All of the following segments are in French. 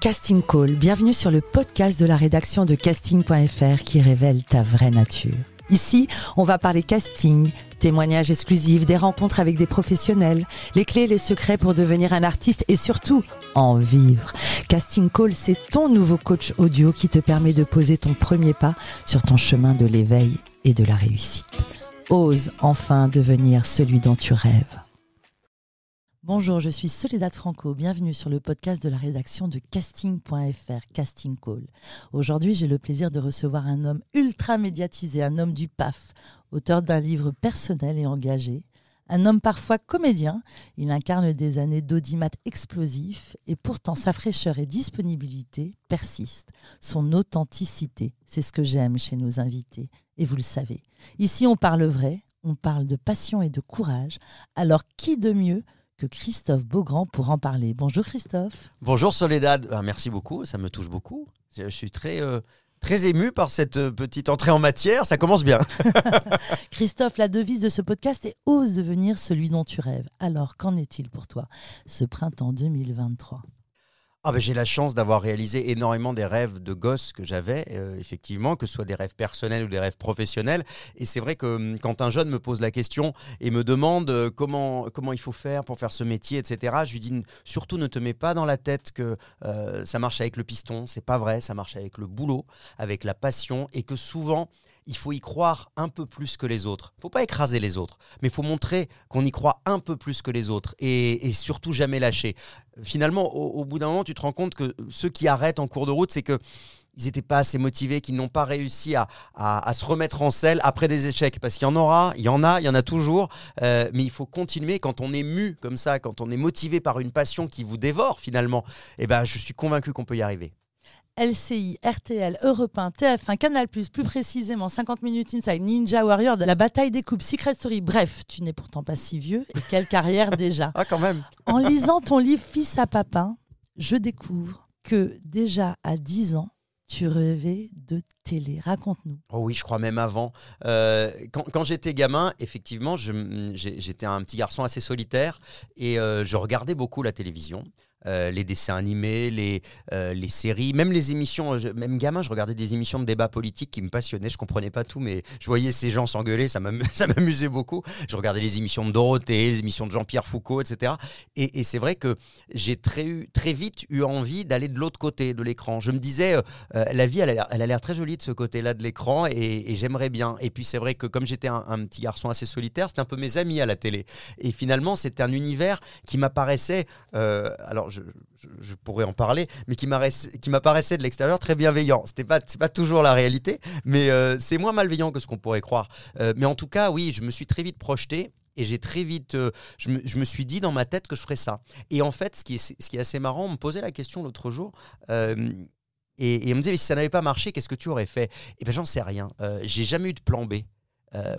Casting Call, bienvenue sur le podcast de la rédaction de casting.fr qui révèle ta vraie nature. Ici, on va parler casting, témoignages exclusifs, des rencontres avec des professionnels, les clés et les secrets pour devenir un artiste et surtout, en vivre. Casting Call, c'est ton nouveau coach audio qui te permet de poser ton premier pas sur ton chemin de l'éveil et de la réussite. Ose enfin devenir celui dont tu rêves. Bonjour, je suis Soledad Franco, bienvenue sur le podcast de la rédaction de casting.fr, Casting Call. Aujourd'hui, j'ai le plaisir de recevoir un homme ultra médiatisé, un homme du PAF, auteur d'un livre personnel et engagé, un homme parfois comédien, il incarne des années d'audimat explosif et pourtant sa fraîcheur et disponibilité persistent, son authenticité, c'est ce que j'aime chez nos invités et vous le savez. Ici, on parle vrai, on parle de passion et de courage, alors qui de mieux que Christophe Beaugrand pour en parler. Bonjour Christophe. Bonjour Soledad, merci beaucoup, ça me touche beaucoup. Je suis très ému par cette petite entrée en matière, ça commence bien. Christophe, la devise de ce podcast est « Ose devenir celui dont tu rêves ». Alors, qu'en est-il pour toi ce printemps 2023 ? J'ai la chance d'avoir réalisé énormément des rêves de gosse que j'avais, effectivement, que ce soit des rêves personnels ou des rêves professionnels. Et c'est vrai que quand un jeune me pose la question et me demande comment il faut faire pour faire ce métier, etc., je lui dis surtout ne te mets pas dans la tête que ça marche avec le piston. C'est pas vrai, ça marche avec le boulot, avec la passion et que souvent, il faut y croire un peu plus que les autres. Il ne faut pas écraser les autres, mais il faut montrer qu'on y croit un peu plus que les autres et surtout jamais lâcher. Finalement, au bout d'un moment, tu te rends compte que ceux qui arrêtent en cours de route, c'est qu'ils n'étaient pas assez motivés, qu'ils n'ont pas réussi à se remettre en selle après des échecs. Parce qu'il y en a toujours, mais il faut continuer. Quand on est mu comme ça, quand on est motivé par une passion qui vous dévore finalement, je suis convaincu qu'on peut y arriver. LCI, RTL, Europe 1, TF1, Canal+, plus précisément 50 Minutes Inside, Ninja Warrior, de la bataille des coupes, Secret Story. Bref, tu n'es pourtant pas si vieux et quelle carrière déjà. Ah, quand même. En lisant ton livre Fils à Papa, je découvre que déjà à 10 ans, tu rêvais de télé. Raconte-nous. Oh oui, je crois même avant. Quand j'étais gamin, effectivement, j'étais un petit garçon assez solitaire et je regardais beaucoup la télévision. Les dessins animés, les séries, même les émissions, même gamin, je regardais des émissions de débat politique qui me passionnaient, je comprenais pas tout, mais je voyais ces gens s'engueuler, ça m'amusait beaucoup. Je regardais les émissions de Dorothée, les émissions de Jean-Pierre Foucault, etc. Et c'est vrai que j'ai très vite eu envie d'aller de l'autre côté de l'écran. Je me disais, la vie, elle a l'air très jolie de ce côté-là de l'écran et j'aimerais bien. Et puis c'est vrai que comme j'étais un petit garçon assez solitaire, c'était un peu mes amis à la télé. Et finalement, c'était un univers qui m'apparaissait, alors je pourrais en parler, mais qui m'apparaissait de l'extérieur très bienveillant. C'est pas toujours la réalité, mais c'est moins malveillant que ce qu'on pourrait croire. Mais en tout cas, oui, je me suis très vite projeté. Et j'ai très vite, je me suis dit dans ma tête que je ferais ça. Et en fait, ce qui est assez marrant, on me posait la question l'autre jour, et on me disait, mais si ça n'avait pas marché, qu'est-ce que tu aurais fait ? Et bien, j'en sais rien. J'ai jamais eu de plan B.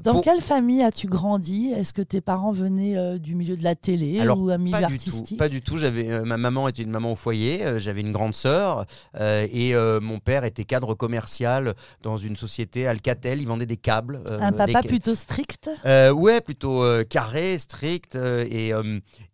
Dans quelle famille as-tu grandi ? Est-ce que tes parents venaient du milieu de la télé ou un milieu artistique ? Pas du tout. Ma maman était une maman au foyer, j'avais une grande sœur et mon père était cadre commercial dans une société Alcatel, il vendait des câbles. Un papa plutôt strict ? Ouais, plutôt carré, strict et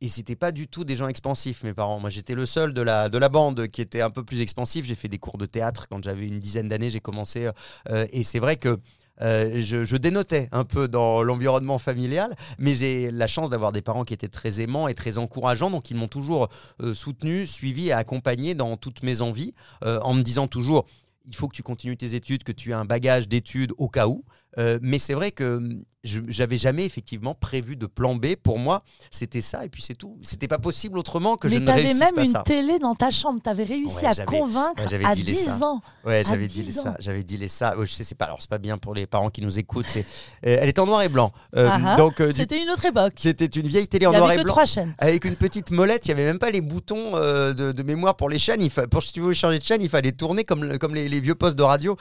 c'était pas du tout des gens expansifs, mes parents. Moi, j'étais le seul de la bande qui était un peu plus expansif. J'ai fait des cours de théâtre quand j'avais une dizaine d'années, j'ai commencé et c'est vrai que je dénotais un peu dans l'environnement familial, mais j'ai la chance d'avoir des parents qui étaient très aimants et très encourageants, donc ils m'ont toujours soutenu, suivi et accompagné dans toutes mes envies, en me disant toujours il faut que tu continues tes études, que tu aies un bagage d'études au cas où. Mais c'est vrai que j'avais jamais effectivement prévu de plan B. Pour moi, c'était ça et puis c'est tout. C'était pas possible autrement que je ne réussisse pas ça. Mais tu avais même une télé dans ta chambre. Tu avais réussi à convaincre à 10 ans. Ouais, j'avais dit ça. Je sais, c'est pas bien pour les parents qui nous écoutent. Elle était en noir et blanc. Donc, c'était une autre époque. C'était une vieille télé en noir et blanc. Il n'y avait que 3 chaînes. Avec une petite molette. Il n'y avait même pas les boutons de mémoire pour les chaînes. Si tu voulais changer de chaîne, il fallait tourner comme les vieux postes de radio.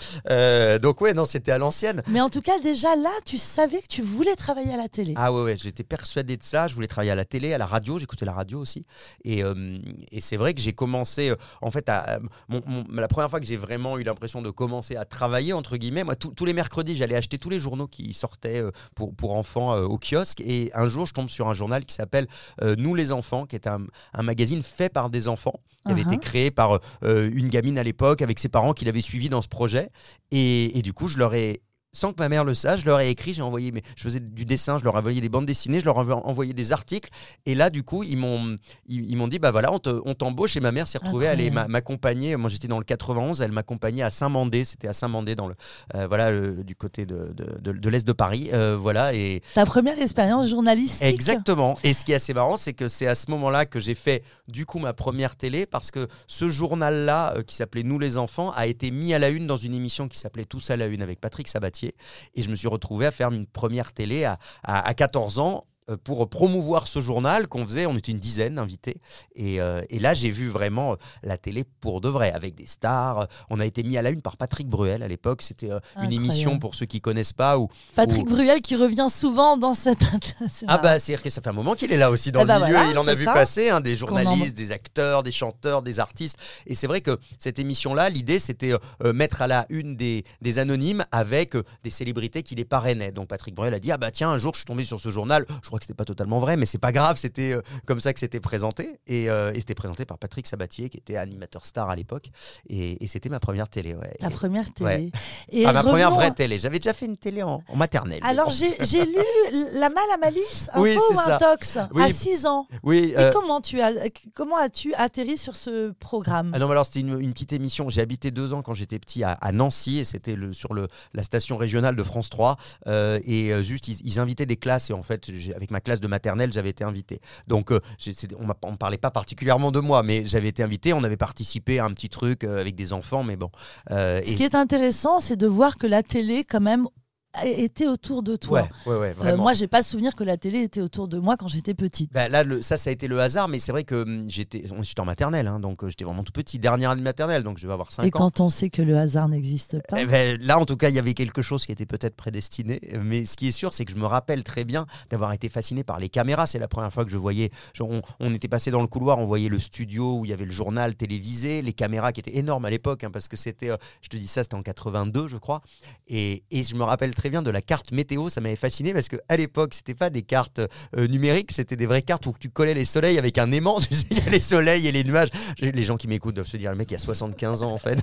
Donc ouais, non, c'était à l'ancienne. Mais en tout cas, cas, déjà là, tu savais que tu voulais travailler à la télé. Ah ouais, j'étais persuadé de ça. Je voulais travailler à la télé, à la radio. J'écoutais la radio aussi. Et c'est vrai que j'ai commencé, en fait, la première fois que j'ai vraiment eu l'impression de commencer à travailler, entre guillemets, moi, tous les mercredis, j'allais acheter tous les journaux qui sortaient pour enfants au kiosque. Et un jour, je tombe sur un journal qui s'appelle Nous les enfants, qui est un magazine fait par des enfants, qui avait été créé par une gamine à l'époque, avec ses parents qui l'avaient suivi dans ce projet. Et du coup, je leur ai, sans que ma mère le sache, je leur ai écrit, je faisais du dessin, je leur ai envoyé des bandes dessinées, je leur ai envoyé des articles. Et là, du coup, ils m'ont dit, bah voilà, on t'embauche. Et ma mère s'est retrouvée à aller m'accompagner. Moi, j'étais dans le 91, elle m'accompagnait à Saint-Mandé. C'était à Saint-Mandé, du côté de l'Est de Paris. Voilà. Et ta première expérience journalistique. Exactement. Et ce qui est assez marrant, c'est que c'est à ce moment-là que j'ai fait, du coup, ma première télé, parce que ce journal-là, qui s'appelait Nous les enfants, a été mis à la une dans une émission qui s'appelait Tous à la une avec Patrick Sabatier. Et je me suis retrouvé à faire une première télé à 14 ans pour promouvoir ce journal qu'on faisait. On était une dizaine d'invités. Et là, j'ai vu vraiment la télé pour de vrai, avec des stars. On a été mis à la une par Patrick Bruel à l'époque. C'était une émission, pour ceux qui ne connaissent pas. Patrick Bruel qui revient souvent dans cette... C'est-à-dire que ça fait un moment qu'il est là aussi dans le milieu. Voilà, il en a vu passer des journalistes, des acteurs, des chanteurs, des artistes. Et c'est vrai que cette émission-là, l'idée, c'était mettre à la une des anonymes avec des célébrités qui les parrainaient. Donc Patrick Bruel a dit, tiens, un jour, je suis tombé sur ce journal. Je crois que c'était pas totalement vrai, mais c'est pas grave, c'était comme ça que c'était présenté. Et c'était présenté par Patrick Sabatier, qui était animateur star à l'époque. Et c'était ma première télé. Ouais. Ta première télé. Ouais. Et ma première vraie télé. J'avais déjà fait une télé en maternelle. Alors j'ai lu La Malle à Malice, un faux ou un tox, à 6 ans. Oui. Et comment as-tu atterri sur ce programme? Non, alors c'était une petite émission. J'ai habité 2 ans quand j'étais petit à Nancy, et c'était sur la station régionale de France 3. Juste, ils invitaient des classes, et en fait, avec ma classe de maternelle, j'avais été invité. Donc, on ne parlait pas particulièrement de moi, mais j'avais été invité. On avait participé à un petit truc avec des enfants, mais bon. Ce qui est intéressant, c'est de voir que la télé, quand même, était autour de toi. Ouais, vraiment. Moi, j'ai pas souvenir que la télé était autour de moi quand j'étais petite. Là, ça a été le hasard, mais c'est vrai que j'étais en maternelle, donc j'étais vraiment tout petit, dernière année de maternelle, donc je vais avoir 5 ans. Et quand on sait que le hasard n'existe pas. Là, en tout cas, il y avait quelque chose qui était peut-être prédestiné, mais ce qui est sûr, c'est que je me rappelle très bien d'avoir été fasciné par les caméras. C'est la première fois que je voyais, on était passé dans le couloir, on voyait le studio où il y avait le journal télévisé, les caméras qui étaient énormes à l'époque, parce que c'était, je te dis ça, c'était en 82, je crois, et je me rappelle très bien de la carte météo. Ça m'avait fasciné parce qu'à l'époque, c'était pas des cartes numériques, c'était des vraies cartes où tu collais les soleils avec un aimant. Tu sais, il y a les soleils et les nuages. Les gens qui m'écoutent doivent se dire, le mec, il a 75 ans en fait.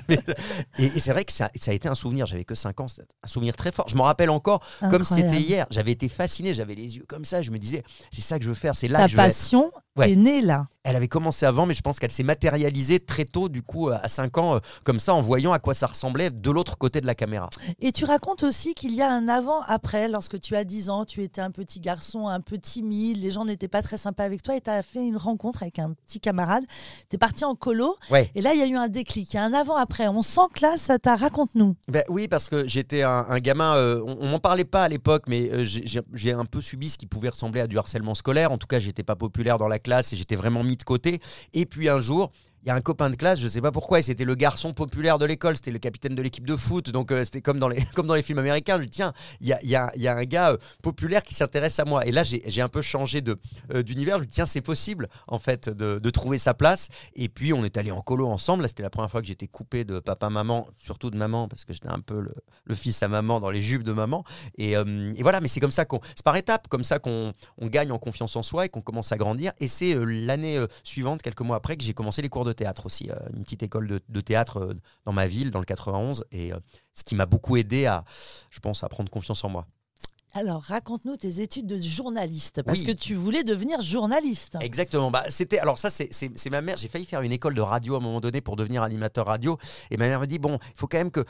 Et c'est vrai que ça a été un souvenir. J'avais que 5 ans, c'était un souvenir très fort. Je m'en rappelle encore comme si c'était hier. J'avais été fasciné, j'avais les yeux comme ça. Je me disais, c'est ça que je veux faire, c'est là que je veux être. Ta passion est née là. Elle avait commencé avant, mais je pense qu'elle s'est matérialisée très tôt, du coup, à 5 ans, comme ça, en voyant à quoi ça ressemblait de l'autre côté de la caméra. Et tu racontes aussi qu'il y a un avant-après. Lorsque tu as 10 ans, tu étais un petit garçon un peu timide, les gens n'étaient pas très sympas avec toi et tu as fait une rencontre avec un petit camarade. Tu es parti en colo et là, il y a eu un déclic. Il y a un avant-après. On sent que là, ça t'a... Raconte-nous. Oui, parce que j'étais un gamin, on m'en parlait pas à l'époque, mais j'ai un peu subi ce qui pouvait ressembler à du harcèlement scolaire. En tout cas, j'étais pas populaire dans la classe et j'étais vraiment mis de côté. Et puis un jour, il y a un copain de classe, je sais pas pourquoi, et c'était le garçon populaire de l'école, c'était le capitaine de l'équipe de foot, donc c'était comme dans les films américains. Je dis tiens, il y a un gars populaire qui s'intéresse à moi. Et là, j'ai un peu changé d'univers. Je dis tiens, c'est possible en fait de trouver sa place. Et puis on est allé en colo ensemble. Là, c'était la première fois que j'étais coupé de papa, maman, surtout de maman, parce que j'étais un peu le fils à maman dans les jupes de maman. Et voilà, mais c'est comme ça c'est par étapes, comme ça qu'on gagne en confiance en soi et qu'on commence à grandir. Et c'est l'année suivante, quelques mois après, que j'ai commencé les cours de théâtre aussi, une petite école de théâtre dans ma ville, dans le 91, et ce qui m'a beaucoup aidé je pense, à prendre confiance en moi. Alors, raconte-nous tes études de journaliste, parce que tu voulais devenir journaliste. Exactement. Alors ça, c'est ma mère. J'ai failli faire une école de radio à un moment donné pour devenir animateur radio, et ma mère me dit, bon, il faut quand même que...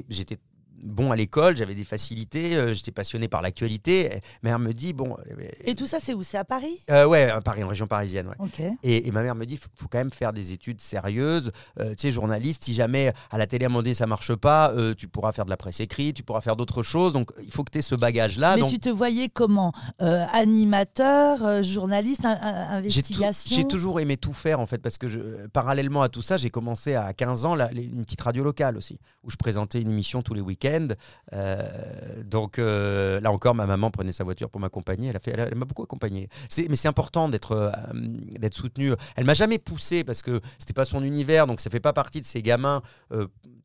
J'étais bon à l'école, j'avais des facilités, j'étais passionné par l'actualité. Ma mère me dit, bon... Et tout ça, c'est où? C'est à Paris? Ouais, à Paris, en région parisienne. Ouais. Okay. Et ma mère me dit, faut quand même faire des études sérieuses. Tu sais, journaliste, si jamais à la télé, à un moment donné, ça marche pas, tu pourras faire de la presse écrite, tu pourras faire d'autres choses. Donc, il faut que tu aies ce bagage-là. Mais tu te voyais comment? Animateur, journaliste, investigation? J'ai toujours aimé tout faire, en fait, parce que parallèlement à tout ça, j'ai commencé à 15 ans une petite radio locale aussi, où je présentais une émission tous les week-ends. week-end. Donc là encore, ma maman prenait sa voiture pour m'accompagner. Elle m'a beaucoup accompagné. Mais c'est important d'être soutenue. Elle m'a jamais poussé parce que c'était pas son univers, donc ça fait pas partie de ces gamins.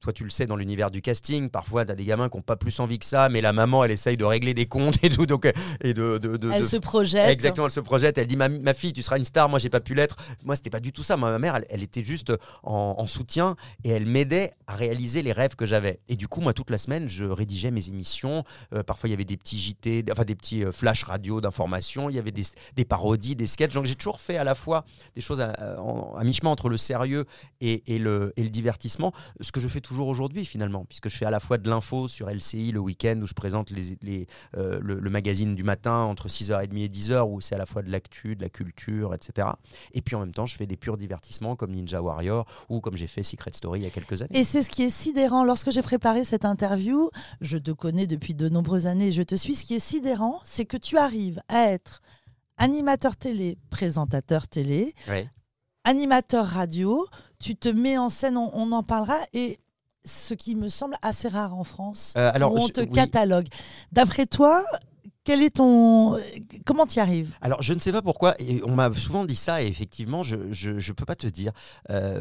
Toi, tu le sais, dans l'univers du casting, parfois, tu as des gamins qui n'ont pas plus envie que ça, mais la maman, elle essaye de régler des comptes et tout. Donc, elle se projette. Exactement, elle se projette. Elle dit ma fille, tu seras une star. Moi, j'ai pas pu l'être. Moi, c'était pas du tout ça. Moi, ma mère, elle était juste en soutien et elle m'aidait à réaliser les rêves que j'avais. Et du coup, moi, toute la semaine, je rédigeais mes émissions. Parfois, il y avait des petits JT, des petits flash radio d'information. Il y avait des parodies, des sketchs. Donc, j'ai toujours fait à la fois des choses à mi-chemin entre le sérieux et le divertissement. Ce que je fais toujours aujourd'hui finalement, puisque je fais à la fois de l'info sur LCI le week-end où je présente le magazine du matin entre 6h30 et 10h où c'est à la fois de l'actu, de la culture, etc. Et puis en même temps, je fais des purs divertissements comme Ninja Warrior ou comme j'ai fait Secret Story il y a quelques années. Et c'est ce qui est sidérant. Lorsque j'ai préparé cette interview, je te connais depuis de nombreuses années, je te suis. Ce qui est sidérant, c'est que tu arrives à être animateur télé, présentateur télé, ouais. Animateur radio, tu te mets en scène, on en parlera, et ce qui me semble assez rare en France, où on te catalogue. D'après toi, comment tu y arrives? Alors, je ne sais pas pourquoi, et on m'a souvent dit ça, et effectivement, je ne peux pas te dire,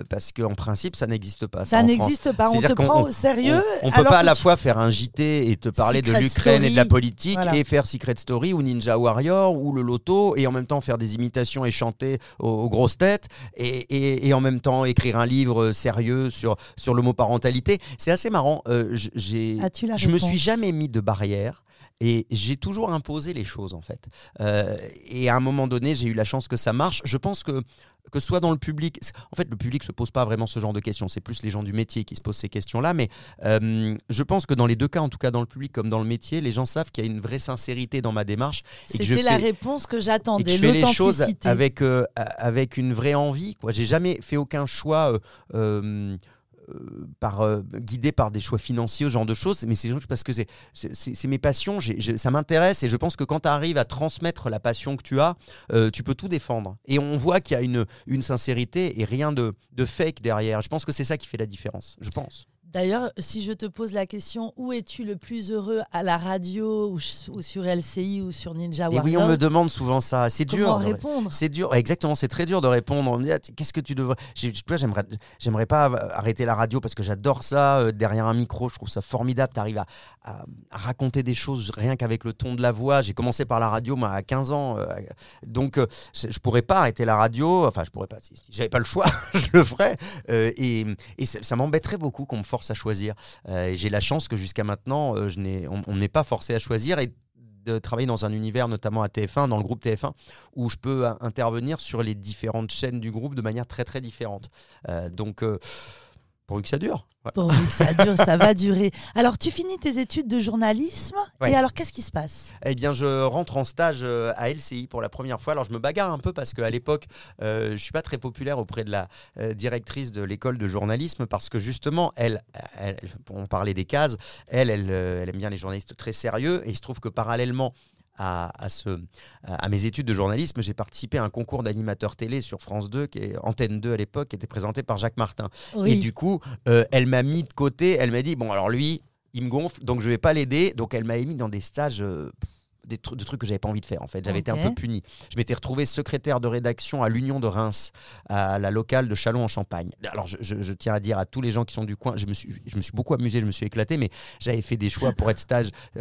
parce qu'en principe, ça n'existe pas. Ça n'existe pas, on te prend au sérieux. On ne peut pas à la fois faire un JT et te parler de l'Ukraine et de la politique, et faire Secret Story ou Ninja Warrior ou le Loto, et en même temps faire des imitations et chanter aux grosses têtes, et en même temps écrire un livre sérieux sur l'homoparentalité. C'est assez marrant. Je me suis jamais mis de barrière. Et j'ai toujours imposé les choses en fait. Et à un moment donné, j'ai eu la chance que ça marche. Je pense que soit dans le public, en fait le public se pose pas vraiment ce genre de questions, c'est plus les gens du métier qui se posent ces questions-là, mais je pense que dans les deux cas, en tout cas dans le public comme dans le métier, les gens savent qu'il y a une vraie sincérité dans ma démarche. C'était la réponse que j'attendais, et que je fais les choses avec une vraie envie, quoi. J'ai jamais fait aucun choix guidé par des choix financiers, ce genre de choses, mais c'est juste parce que c'est mes passions, ça m'intéresse, et je pense que quand tu arrives à transmettre la passion que tu as, tu peux tout défendre, et on voit qu'il y a une sincérité et rien de fake derrière. Je pense que c'est ça qui fait la différence, je pense. D'ailleurs, si je te pose la question, où es-tu le plus heureux, à la radio ou sur LCI ou sur Ninja Warrior? Et oui, on me demande souvent ça. C'est dur. Comment répondre? C'est dur. Exactement, c'est très dur de répondre. On me dit, qu'est-ce que tu devrais... J'aimerais pas arrêter la radio parce que j'adore ça. Derrière un micro, je trouve ça formidable. Tu arrives à raconter des choses rien qu'avec le ton de la voix. J'ai commencé par la radio moi, à 15 ans. Donc, je pourrais pas arrêter la radio. Enfin, je pourrais pas. Si j'avais pas le choix, je le ferais. Et ça m'embêterait beaucoup qu'on me force à choisir. J'ai la chance que jusqu'à maintenant, on n'est pas forcé à choisir, et de travailler dans un univers, notamment à TF1, dans le groupe TF1, où je peux intervenir sur les différentes chaînes du groupe de manière très très différente. Donc, pourvu que ça dure. Ouais. Pourvu que ça dure, ça va durer. Alors, tu finis tes études de journalisme, ouais. Et alors, qu'est-ce qui se passe? Eh bien, je rentre en stage à LCI pour la première fois. Alors, je me bagarre un peu parce qu'à l'époque, je ne suis pas très populaire auprès de la directrice de l'école de journalisme parce que justement, on parlait des cases, elle aime bien les journalistes très sérieux, et il se trouve que parallèlement à mes études de journalisme, j'ai participé à un concours d'animateur télé sur France 2, qui est Antenne 2 à l'époque, qui était présenté par Jacques Martin. Oui. Et du coup, elle m'a mis de côté, elle m'a dit, bon alors lui, il me gonfle, donc je vais pas l'aider. Donc elle m'a mis dans des stages... de trucs que j'avais pas envie de faire en fait. J'avais été un peu puni. Je m'étais retrouvé secrétaire de rédaction à l'Union de Reims, à la locale de Châlons-en-Champagne. Alors je tiens à dire à tous les gens qui sont du coin, je me suis beaucoup amusé, je me suis éclaté, mais j'avais fait des choix pour être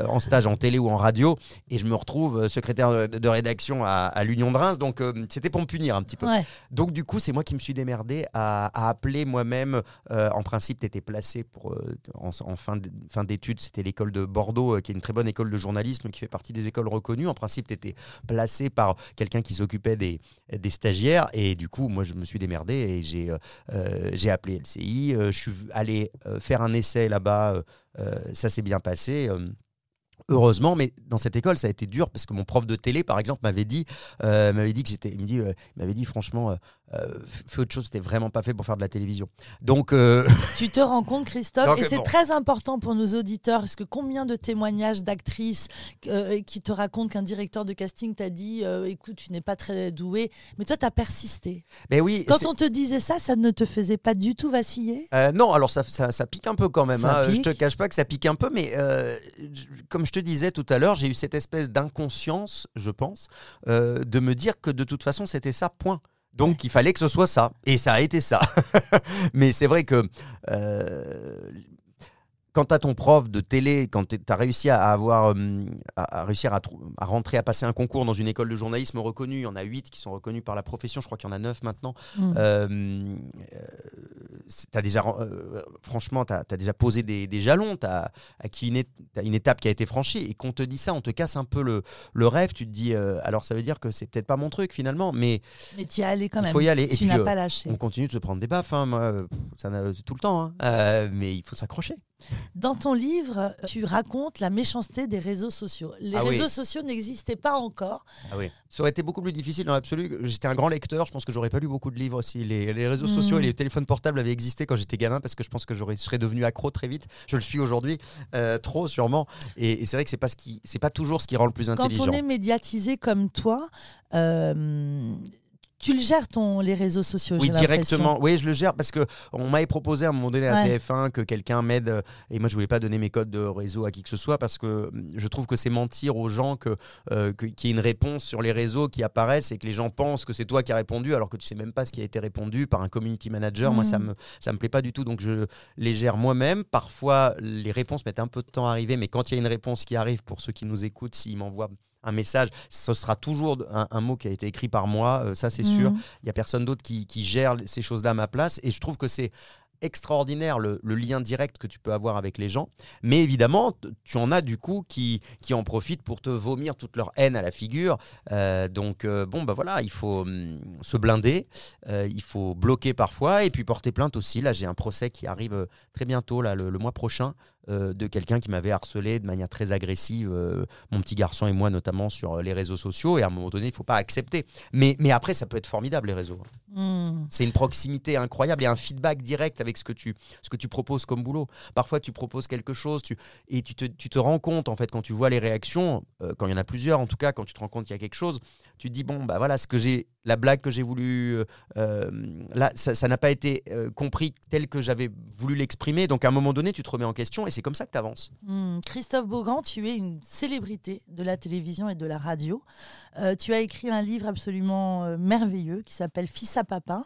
en stage en télé ou en radio, et je me retrouve secrétaire de rédaction à l'Union de Reims, donc c'était pour me punir un petit peu. Ouais. Donc du coup, c'est moi qui me suis démerdé à appeler moi-même. En principe, tu étais placé en fin d'études, c'était l'école de Bordeaux, qui est une très bonne école de journalisme, qui fait partie des école reconnue. En principe, tu étais placé par quelqu'un qui s'occupait des stagiaires, et du coup, moi, je me suis démerdé et j'ai appelé LCI. Je suis allé faire un essai là-bas. Ça s'est bien passé. Heureusement, mais dans cette école, ça a été dur parce que mon prof de télé, par exemple, m'avait dit que il m'avait dit franchement, fais autre chose, c'était vraiment pas fait pour faire de la télévision. Donc, Tu te rends compte, Christophe, Donc, et c'est bon. très important pour nos auditeurs, parce que combien de témoignages d'actrices qui te racontent qu'un directeur de casting t'a dit écoute, tu n'es pas très doué, mais toi, tu as persisté. mais oui, Quand on te disait ça, ça ne te faisait pas du tout vaciller? non, alors ça pique un peu quand même. Ça Je pique. te cache pas que ça pique un peu, mais comme je te disais tout à l'heure, j'ai eu cette espèce d'inconscience, je pense, de me dire que de toute façon, c'était ça, point. Donc, il fallait que ce soit ça. Et ça a été ça. Mais c'est vrai que quand tu as ton prof de télé, quand tu as réussi à réussir à rentrer, à passer un concours dans une école de journalisme reconnue, il y en a 8 qui sont reconnus par la profession, je crois qu'il y en a 9 maintenant. Franchement, tu as déjà posé des jalons, tu as acquis une étape qui a été franchie, et qu'on te dit ça, on te casse un peu le rêve, tu te dis, alors ça veut dire que c'est peut-être pas mon truc finalement, mais tu y es allé quand même. il faut y aller. Tu n'as pas lâché. On continue de se prendre des baffes, hein, moi, tout le temps, mais il faut s'accrocher. Dans ton livre, tu racontes la méchanceté des réseaux sociaux. Les réseaux sociaux n'existaient pas encore. Ah oui. Ça aurait été beaucoup plus difficile dans l'absolu. J'étais un grand lecteur, je pense que j'aurais pas lu beaucoup de livres si les réseaux sociaux et les téléphones portables avaient existé quand j'étais gamin, parce que je pense que je serais devenu accro très vite. Je le suis aujourd'hui, trop sûrement. Et c'est vrai que c'est pas toujours ce qui rend le plus intelligent. Quand on est médiatisé comme toi, tu le gères les réseaux sociaux, oui, j'ai directement. Oui, je le gère parce qu'on m'avait proposé à un moment donné à TF1 que quelqu'un m'aide. Et moi, je ne voulais pas donner mes codes de réseau à qui que ce soit, parce que je trouve que c'est mentir aux gens qu'il y ait une réponse sur les réseaux qui apparaissent et que les gens pensent que c'est toi qui as répondu alors que tu ne sais même pas ce qui a été répondu par un community manager. Moi, ça me plaît pas du tout. Donc, je les gère moi-même. Parfois, les réponses mettent un peu de temps à arriver, mais quand il y a une réponse qui arrive, pour ceux qui nous écoutent, s'ils m'envoient un message, ce sera toujours un mot qui a été écrit par moi, ça c'est sûr. Il n'y a personne d'autre qui gère ces choses-là à ma place, et je trouve que c'est extraordinaire le lien direct que tu peux avoir avec les gens. Mais évidemment, tu en as du coup qui en profitent pour te vomir toute leur haine à la figure. Donc voilà, il faut se blinder, il faut bloquer parfois, et puis porter plainte aussi. Là, j'ai un procès qui arrive très bientôt, là, le mois prochain, de quelqu'un qui m'avait harcelé de manière très agressive, mon petit garçon et moi notamment, sur les réseaux sociaux. Et à un moment donné, il ne faut pas accepter. Mais après, ça peut être formidable, les réseaux. C'est une proximité incroyable et un feedback direct avec ce que tu proposes comme boulot. Parfois, tu proposes quelque chose et tu te rends compte, en fait, quand tu vois les réactions, quand il y en a plusieurs, en tout cas, quand tu te rends compte qu'il y a quelque chose, tu te dis, bon, bah voilà, la blague que j'ai voulu... là, ça n'a pas été compris tel que j'avais voulu l'exprimer. Donc, à un moment donné, tu te remets en question et c'est comme ça que tu avances. Christophe Beaugrand, tu es une célébrité de la télévision et de la radio. Tu as écrit un livre absolument merveilleux qui s'appelle « Fils à papa ».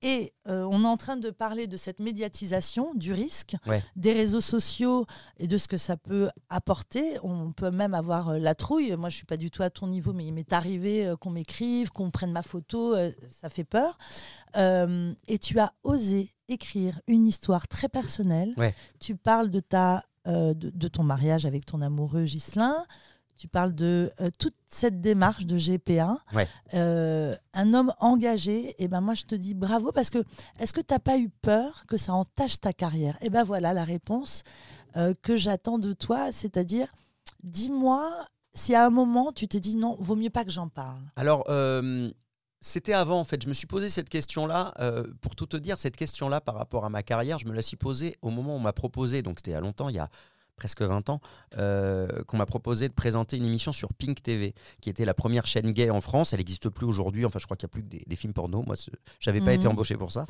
Et on est en train de parler de cette médiatisation, du risque, des réseaux sociaux et de ce que ça peut apporter. On peut même avoir la trouille. Moi, je ne suis pas du tout à ton niveau, mais il m'est arrivé qu'on m'écrive, qu'on prenne ma photo. Ça fait peur. Et tu as osé écrire une histoire très personnelle. Tu parles de ton mariage avec ton amoureux Ghislain. Tu parles de toute cette démarche de GPA. Un homme engagé, et ben moi je te dis bravo, parce que est-ce que tu n'as pas eu peur que ça entache ta carrière? Et ben voilà la réponse que j'attends de toi, c'est-à-dire dis-moi si à un moment tu t'es dit non, vaut mieux pas que j'en parle. Alors, c'était avant en fait, je me suis posé cette question-là, pour tout te dire, cette question-là par rapport à ma carrière, je me la suis posée au moment où on m'a proposé, donc c'était il y a longtemps, il y a presque 20 ans, qu'on m'a proposé de présenter une émission sur Pink TV, qui était la première chaîne gay en France. Elle n'existe plus aujourd'hui, enfin je crois qu'il n'y a plus que des films porno. Moi, je n'avais pas été embauché pour ça.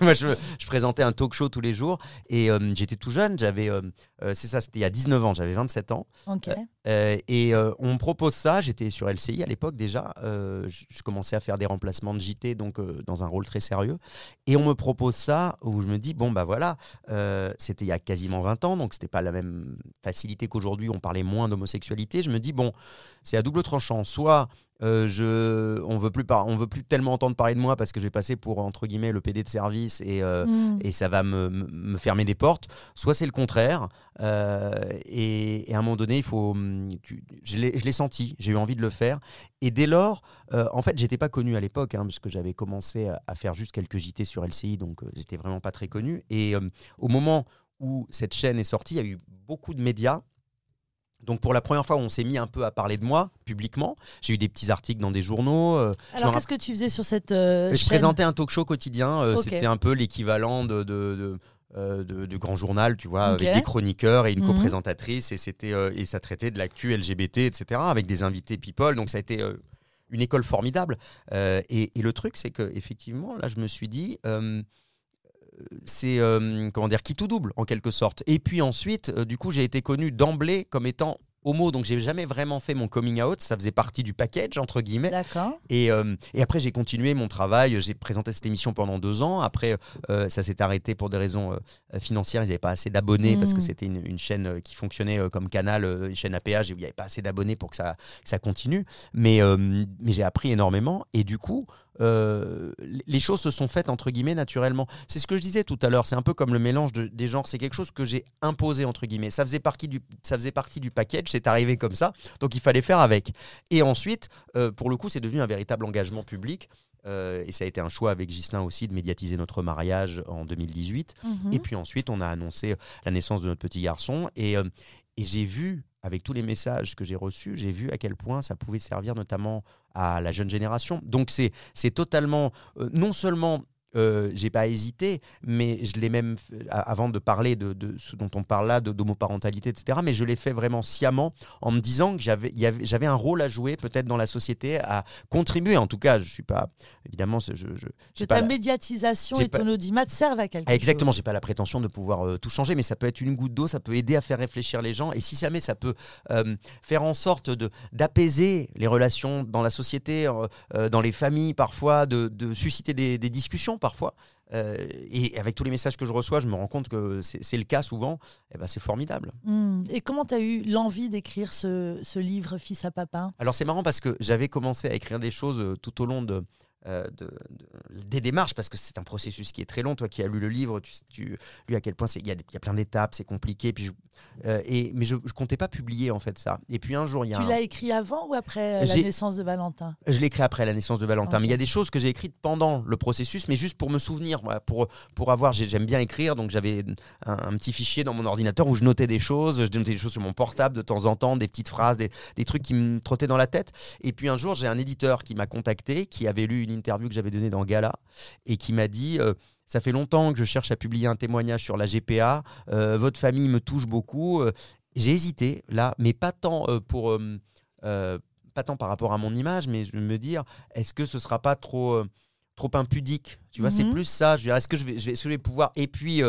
Moi, je présentais un talk show tous les jours, et j'étais tout jeune, c'était il y a 19 ans, j'avais 27 ans. Et on me propose ça, j'étais sur LCI à l'époque déjà, je commençais à faire des remplacements de JT, donc dans un rôle très sérieux, et on me propose ça, où je me dis, bon bah voilà, c'était il y a quasiment 20 ans, donc c'était pas la même facilité qu'aujourd'hui, on parlait moins d'homosexualité. Je me dis, bon, c'est à double tranchant, soit on veut plus tellement entendre parler de moi parce que je vais passer pour, entre guillemets, le PD de service, et ça va me fermer des portes, soit c'est le contraire, et à un moment donné je l'ai senti, j'ai eu envie de le faire, et dès lors en fait j'étais pas connu à l'époque, parce que j'avais commencé à faire juste quelques JT sur LCI, donc j'étais vraiment pas très connu, et au moment où cette chaîne est sortie, il y a eu beaucoup de médias Donc pour la première fois, on s'est mis un peu à parler de moi publiquement. J'ai eu des petits articles dans des journaux. Alors qu'est-ce que tu faisais sur cette Je chaîne ? présentais un talk show quotidien. Ok. C'était un peu l'équivalent de grand journal, tu vois, Ok. avec des chroniqueurs et une Mhm. co-présentatrice. Et ça traitait de l'actu LGBT, etc., avec des invités people. Donc ça a été une école formidable. Et le truc, c'est qu'effectivement, là, je me suis dit... c'est comment dire, qui tout double en quelque sorte. Et puis ensuite, du coup, j'ai été connu d'emblée comme étant homo, donc j'ai jamais vraiment fait mon coming out, ça faisait partie du package entre guillemets. D'accord. Et après j'ai continué mon travail, j'ai présenté cette émission pendant 2 ans. Après ça s'est arrêté pour des raisons financières, ils n'avaient pas assez d'abonnés parce que c'était une chaîne qui fonctionnait comme Canal, une chaîne à péage, et où il n'y avait pas assez d'abonnés pour que ça continue. Mais j'ai appris énormément et du coup les choses se sont faites entre guillemets naturellement. C'est ce que je disais tout à l'heure, c'est un peu comme le mélange des genres, c'est quelque chose que j'ai imposé entre guillemets. Ça faisait partie du package, c'est arrivé comme ça, donc il fallait faire avec. Et ensuite, pour le coup, c'est devenu un véritable engagement public. Et ça a été un choix avec Ghislain aussi de médiatiser notre mariage en 2018. Mhm. Et puis ensuite, on a annoncé la naissance de notre petit garçon. Et j'ai vu, avec tous les messages que j'ai reçus, j'ai vu à quel point ça pouvait servir notamment à la jeune génération. Donc c'est totalement, non seulement j'ai pas hésité, mais je l'ai même, avant de parler de ce dont on parle là, d'homoparentalité, etc., mais je l'ai fait vraiment sciemment en me disant que j'avais un rôle à jouer peut-être dans la société, à contribuer. En tout cas, je suis pas, évidemment, Que ta médiatisation et ton audimat servent à quelque chose. Exactement, j'ai pas la prétention de pouvoir tout changer, mais ça peut être une goutte d'eau, ça peut aider à faire réfléchir les gens, et si jamais ça peut faire en sorte d'apaiser les relations dans la société, dans les familles parfois, de susciter des discussions parfois, et avec tous les messages que je reçois, je me rends compte que c'est le cas souvent, et ben c'est formidable. Et comment tu as eu l'envie d'écrire ce livre Fils à papa ? Alors c'est marrant parce que j'avais commencé à écrire des choses tout au long des démarches, parce que c'est un processus qui est très long. Toi qui as lu le livre, tu lu à quel point il y a plein d'étapes, c'est compliqué. Puis mais je comptais pas publier en fait ça. Et puis un jour, Tu l'as écrit avant ou après la naissance de Valentin ? Je l'ai écrit après la naissance de Valentin. Okay. Mais il y a des choses que j'ai écrites pendant le processus, mais juste pour me souvenir, voilà, pour avoir. J'aime bien écrire, donc j'avais un petit fichier dans mon ordinateur où je notais des choses. Je notais des choses sur mon portable de temps en temps, des petites phrases, des trucs qui me trottaient dans la tête. Et puis un jour, j'ai un éditeur qui m'a contacté, qui avait lu une interview que j'avais donnée dans Gala et qui m'a dit ça fait longtemps que je cherche à publier un témoignage sur la GPA, votre famille me touche beaucoup. J'ai hésité là, mais pas tant pas tant par rapport à mon image, mais je me dire est-ce que ce sera pas trop impudique, tu vois, c'est plus ça. Je veux dire, est-ce que je vais pouvoir, et puis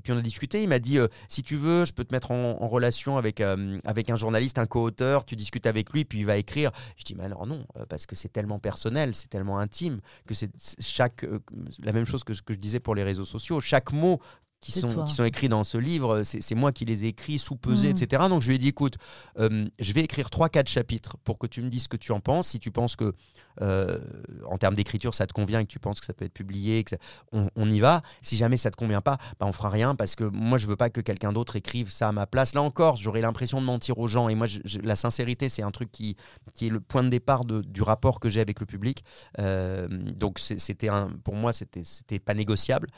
on a discuté, il m'a dit si tu veux, je peux te mettre en relation avec un journaliste, un co-auteur, tu discutes avec lui, puis il va écrire. Je dis mais alors non, parce que c'est tellement personnel, c'est tellement intime, que c'est la même chose que ce que je disais pour les réseaux sociaux. Chaque mot qui sont écrits dans ce livre, c'est moi qui les ai écrits, sous-pesés, etc. Donc je lui ai dit écoute, je vais écrire 3-4 chapitres pour que tu me dises ce que tu en penses. Si tu penses que en termes d'écriture ça te convient et que tu penses que ça peut être publié, on y va. Si jamais ça te convient pas, on fera rien, parce que moi je veux pas que quelqu'un d'autre écrive ça à ma place. Là encore, j'aurais l'impression de mentir aux gens, et moi la sincérité c'est un truc qui est le point de départ du rapport que j'ai avec le public. Donc pour moi c'était pas négociable.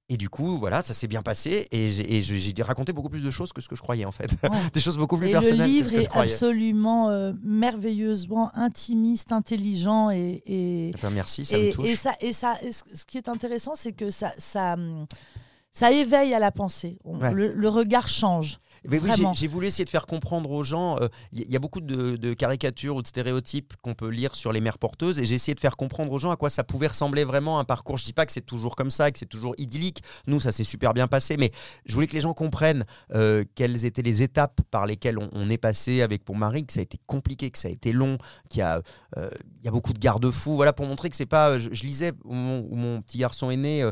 Et du coup, voilà, ça s'est bien passé, et j'ai raconté beaucoup plus de choses que ce que je croyais en fait. Ouais. Des choses beaucoup plus personnelles que ce que je croyais. Le livre est absolument merveilleusement intimiste, intelligent et enfin, merci, ça me touche. Et ce qui est intéressant, c'est que ça éveille à la pensée. Le regard change. Mais oui, j'ai voulu essayer de faire comprendre aux gens. Il y a beaucoup de caricatures ou de stéréotypes qu'on peut lire sur les mères porteuses, et j'ai essayé de faire comprendre aux gens à quoi ça pouvait ressembler vraiment un parcours. Je dis pas que c'est toujours comme ça, que c'est toujours idyllique. Nous, ça s'est super bien passé, mais je voulais que les gens comprennent quelles étaient les étapes par lesquelles on est passé avec mon mari, que ça a été compliqué, que ça a été long, qu'il y a beaucoup de garde-fous. Voilà, pour montrer que c'est pas. Je lisais où mon petit garçon est né.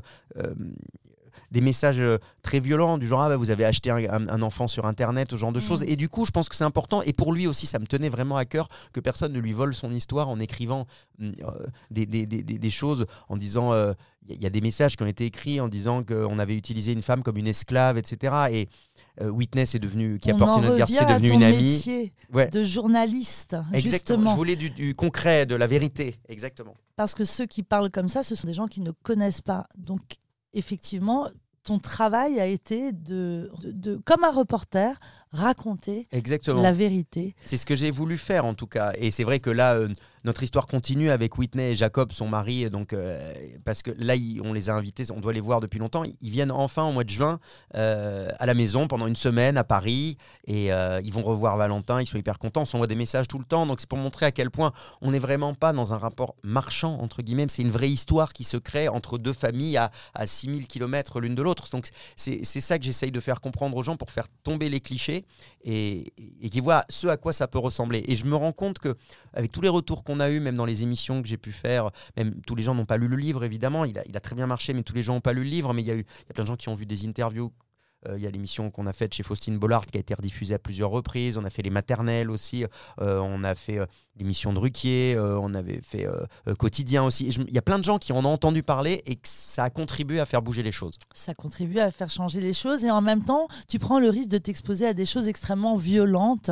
Des messages très violents du genre vous avez acheté un enfant sur internet, ce genre de choses, et du coup je pense que c'est important, et pour lui aussi ça me tenait vraiment à cœur que personne ne lui vole son histoire en écrivant des choses, en disant il y a des messages qui ont été écrits en disant qu'on avait utilisé une femme comme une esclave, etc. Et Witness qui a porté notre garçon, c'est devenu une amie. Métier de journaliste. Exactement. Justement. Je voulais du concret, de la vérité, exactement. Parce que ceux qui parlent comme ça, ce sont des gens qui ne connaissent pas. Donc effectivement, ton travail a été comme un reporter, raconter Exactement. la vérité. C'est ce que j'ai voulu faire en tout cas. Et c'est vrai que là, notre histoire continue avec Whitney et Jacob, son mari. Donc, parce que là, on les a invités, on doit les voir depuis longtemps. Ils viennent enfin au mois de juin à la maison pendant une semaine à Paris. Et ils vont revoir Valentin. Ils sont hyper contents. On s'envoie des messages tout le temps. Donc, c'est pour montrer à quel point on n'est vraiment pas dans un rapport marchand, entre guillemets. C'est une vraie histoire qui se crée entre deux familles à 6000 km l'une de l'autre. Donc, c'est ça que j'essaye de faire comprendre aux gens pour faire tomber les clichés et qu'ils voient ce à quoi ça peut ressembler. Et je me rends compte qu'avec tous les retours qu'on a eu, même dans les émissions que j'ai pu faire, même tous les gens n'ont pas lu le livre, évidemment, il a très bien marché, mais tous les gens n'ont pas lu le livre, mais il y a plein de gens qui ont vu des interviews. Il y a l'émission qu'on a faite chez Faustine Bollard qui a été rediffusée à plusieurs reprises. On a fait les maternelles aussi. On a fait l'émission de Ruquier. On avait fait Quotidien aussi. Il y a plein de gens qui en ont entendu parler et que ça a contribué à faire bouger les choses. Ça contribue à faire changer les choses et en même temps, tu prends le risque de t'exposer à des choses extrêmement violentes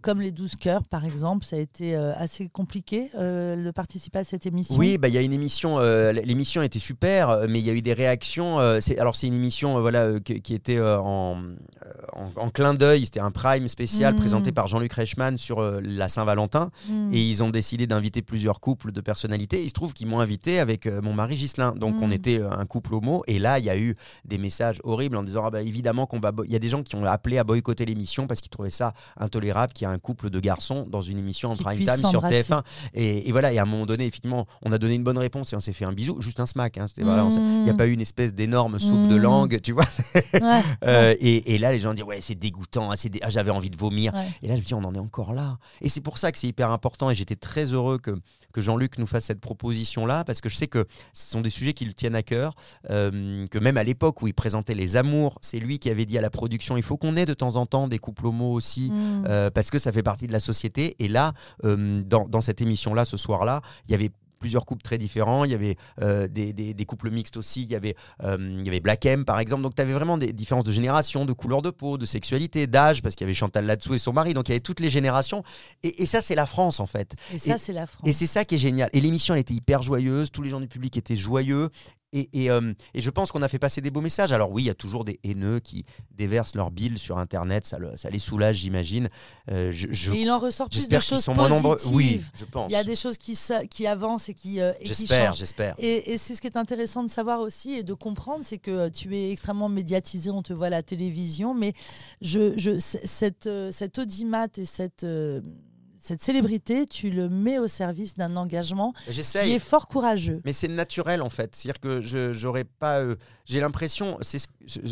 comme les 12 cœurs par exemple. Ça a été assez compliqué de participer à cette émission. Oui, il y a une émission. L'émission était super, mais il y a eu des réactions. C'est une émission qui était en clin d'œil. C'était un prime spécial présenté par Jean-Luc Reichmann sur la Saint-Valentin. Et ils ont décidé d'inviter plusieurs couples de personnalités. Il se trouve qu'ils m'ont invité avec mon mari Ghislain. Donc on était un couple homo. Et là, il y a eu des messages horribles en disant évidemment il y a des gens qui ont appelé à boycotter l'émission parce qu'ils trouvaient ça intolérable qu'il y ait un couple de garçons dans une émission en prime time sur TF1. Et voilà, et à un moment donné, effectivement, on a donné une bonne réponse et on s'est fait un bisou, juste un smack. Hein. Il n'y a pas eu une espèce d'énorme soupe de langue, tu vois. Et là, les gens disent ouais, c'est dégoûtant, j'avais envie de vomir. Ouais. Et là, je me dis on en est encore là. Et c'est pour ça que c'est hyper important. Et j'étais très heureux que Jean-Luc nous fasse cette proposition-là, parce que je sais que ce sont des sujets qui lui tiennent à cœur. Que même à l'époque où il présentait Les Amours, c'est lui qui avait dit à la production il faut qu'on ait de temps en temps des couples homo aussi, parce que ça fait partie de la société. Et là, dans cette émission-là, ce soir-là, il y avait plusieurs couples très différents, il y avait des couples mixtes aussi, il y avait Black M par exemple, donc tu avais vraiment des différences de génération, de couleur de peau, de sexualité, d'âge, parce qu'il y avait Chantal là-dessous et son mari, donc il y avait toutes les générations, et ça c'est la France en fait. C'est la France. Et c'est ça qui est génial, et l'émission elle était hyper joyeuse, tous les gens du public étaient joyeux, et je pense qu'on a fait passer des beaux messages. Alors oui, il y a toujours des haineux qui déversent leur bile sur Internet, ça les soulage, j'imagine. Et il en ressort plus de choses sont positives. Moins nombreux. Oui, je pense. Il y a des choses qui avancent et qui j'espère. Et c'est ce qui est intéressant de savoir aussi et de comprendre, c'est que tu es extrêmement médiatisé, on te voit à la télévision, mais cet audimat et cette célébrité, tu le mets au service d'un engagement qui est fort courageux. Mais c'est naturel en fait. C'est-à-dire que j'aurais pas. J'ai l'impression.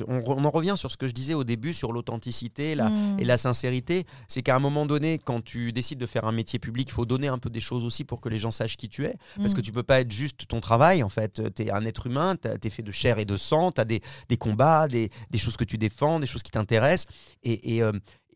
On en revient sur ce que je disais au début sur l'authenticité et la sincérité. C'est qu'à un moment donné, quand tu décides de faire un métier public, il faut donner un peu des choses aussi pour que les gens sachent qui tu es. Parce que tu peux pas être juste ton travail en fait. Tu es un être humain, tu es fait de chair et de sang, tu as des combats, des choses que tu défends, des choses qui t'intéressent. Et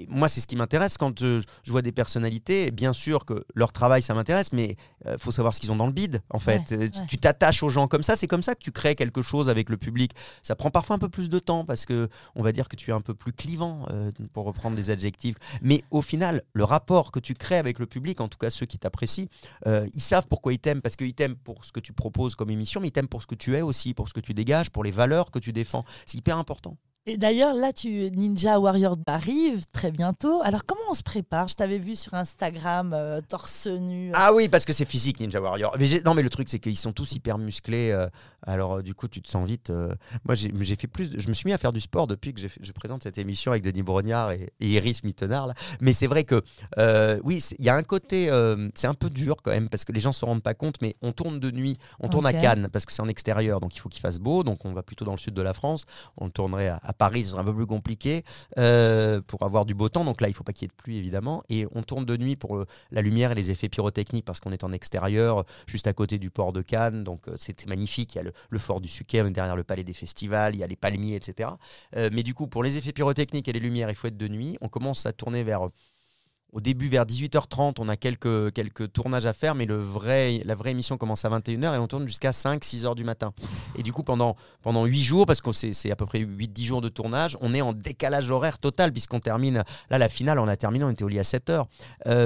moi, c'est ce qui m'intéresse quand je vois des personnalités. Bien sûr que leur travail, ça m'intéresse, mais faut savoir ce qu'ils ont dans le bide, en fait. Tu t'attaches aux gens comme ça, c'est comme ça que tu crées quelque chose avec le public. Ça prend parfois un peu plus de temps parce que on va dire que tu es un peu plus clivant, pour reprendre des adjectifs. Mais au final, le rapport que tu crées avec le public, en tout cas ceux qui t'apprécient, ils savent pourquoi ils t'aiment, parce qu'ils t'aiment pour ce que tu proposes comme émission, mais ils t'aiment pour ce que tu es aussi, pour ce que tu dégages, pour les valeurs que tu défends. C'est hyper important. Et d'ailleurs, là, Ninja Warrior arrive très bientôt. Alors, comment on se prépare ? Je t'avais vu sur Instagram, torse nu. Ah oui, parce que c'est physique, Ninja Warrior. Non, mais le truc, c'est qu'ils sont tous hyper musclés. Alors, du coup, tu te sens vite. Moi, j'ai fait je me suis mis à faire du sport depuis que je présente cette émission avec Denis Brognard et Iris Mittenard. Là. Mais c'est vrai que, oui, il y a un côté... c'est un peu dur quand même, parce que les gens ne se rendent pas compte, mais on tourne de nuit. On tourne à Cannes, parce que c'est en extérieur. Donc, il faut qu'il fasse beau. Donc, on va plutôt dans le sud de la France. On tournerait à Paris, ce serait un peu plus compliqué pour avoir du beau temps. Donc là, il ne faut pas qu'il y ait de pluie, évidemment. Et on tourne de nuit pour la lumière et les effets pyrotechniques parce qu'on est en extérieur, juste à côté du port de Cannes. Donc c'est magnifique. Il y a le fort du Suquet, on est derrière le palais des festivals, il y a les palmiers, etc. Mais du coup, pour les effets pyrotechniques et les lumières, il faut être de nuit. On commence à tourner vers au début, vers 18h30, on a quelques tournages à faire, mais la vraie émission commence à 21h et on tourne jusqu'à 5-6h du matin. Et du coup, pendant 8 jours, parce que c'est à peu près 8-10 jours de tournage, on est en décalage horaire total, puisqu'on termine, là, la finale, on était au lit à 7h.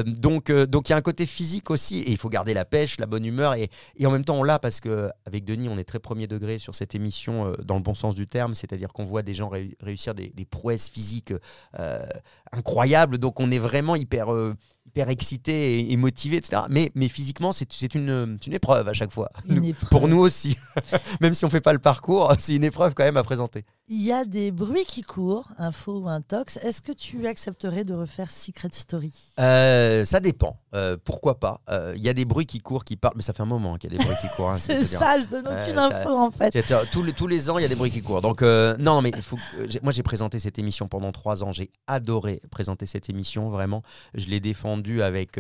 Donc, il y a un côté physique aussi, et il faut garder la pêche, la bonne humeur, et en même temps, on l'a, parce qu'avec Denis, on est très premier degré sur cette émission, dans le bon sens du terme, c'est-à-dire qu'on voit des gens réussir des prouesses physiques incroyables, donc on est vraiment hyper excité et motivé, etc. Mais physiquement, c'est une épreuve à chaque fois. Pour nous aussi. Même si on ne fait pas le parcours, c'est une épreuve quand même à présenter. Il y a des bruits qui courent, info ou intox. Est-ce que tu accepterais de refaire Secret Story ? Ça dépend. Pourquoi pas ? Il y a des bruits qui courent, qui parlent. Mais ça fait un moment qu'il y a des bruits qui courent. Hein, c'est ça, je donne aucune info en fait. Tous les ans, il y a des bruits qui courent. Donc, non, mais moi, j'ai présenté cette émission pendant 3 ans. J'ai adoré présenter cette émission, vraiment. Je l'ai défendue avec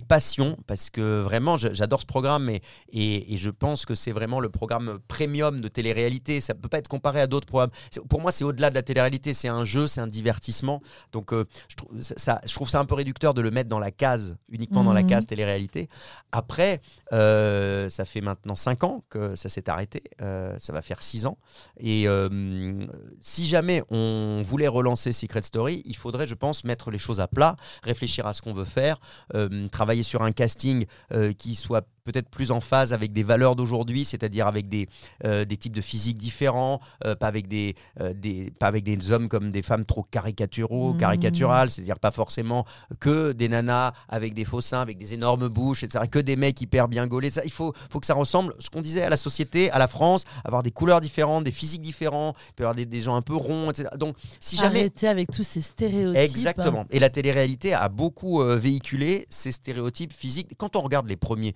passion, parce que vraiment j'adore ce programme et je pense que c'est vraiment le programme premium de télé-réalité. Ça ne peut pas être comparé à d'autres programmes. Pour moi, c'est au-delà de la télé-réalité, c'est un jeu, c'est un divertissement. Donc je trouve ça un peu réducteur de le mettre dans la case, uniquement dans la case télé-réalité. Après, ça fait maintenant 5 ans que ça s'est arrêté, ça va faire 6 ans, et si jamais on voulait relancer Secret Story, il faudrait, je pense, mettre les choses à plat, réfléchir à ce qu'on veut faire, travailler sur un casting qui soit peut-être plus en phase avec des valeurs d'aujourd'hui, c'est-à-dire avec des types de physique différents, pas avec des hommes comme des femmes trop caricaturales, c'est-à-dire pas forcément que des nanas avec des faux seins, avec des énormes bouches, etc., que des mecs hyper bien gaulés. Ça, il faut que ça ressemble, ce qu'on disait, à la société, à la France, avoir des couleurs différentes, des physiques différents, il peut y avoir des gens un peu ronds, etc. Donc, si jamais... Arrêter avec tous ces stéréotypes. Exactement. Et la télé-réalité a beaucoup véhiculé ces stéréotypes physiques. Quand on regarde le premier